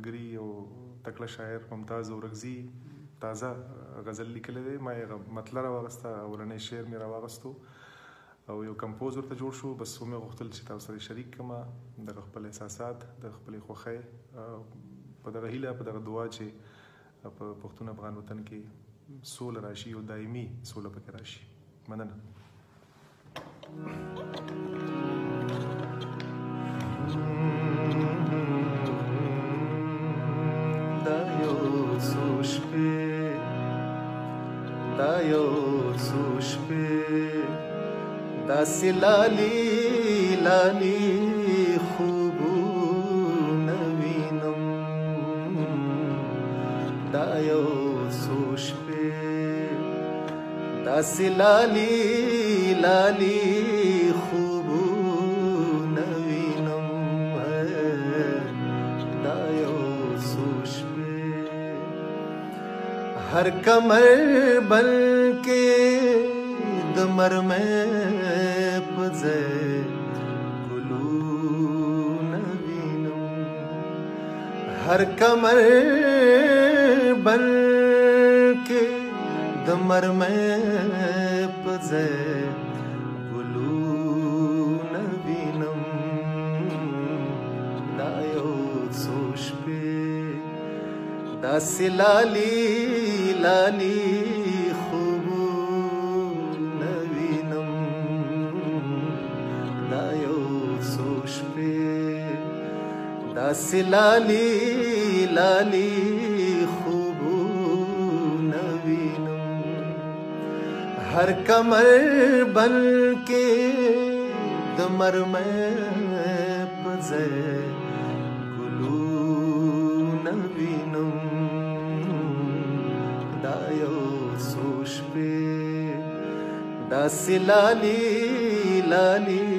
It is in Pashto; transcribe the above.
ملګري او تکړه شاعر ممتاز اورکزي تازه غزل لیکلی دی. ما یې مطلع راواغسته، اولنی شعر مې راواغستو او یو کمپوز ورته جوړ شو. بس ومې غوښتل چې تاسو سره شریک کړم دغه خپل احساسات، د خپلې خوښۍ په دغه هیله، په دغه دعا چې په پښتون افغان وطن کې سوله راشي او دایمي سوله پکې راشي. مننه. دا یو څو شپې داسې لالي لالي خوبونه وینم. دا یو څو شپې داسې لالي لالي خوبونه وینم. دا یو څو شپې هر کمر بل کې د مرمۍ په ځای ګلونه وینم. هر کمر بل کې د مرمۍ په ځای ګلونه وینم. دا یو څو شپې داسې لالي لالي خوبونه وینم. دا یو څو شپې داسې لالي لالي خوبونه وینم. هر کمر بل کې د مرمۍ په ځای ګلونه وینم. دا یو څو شپې داسې لالي لالي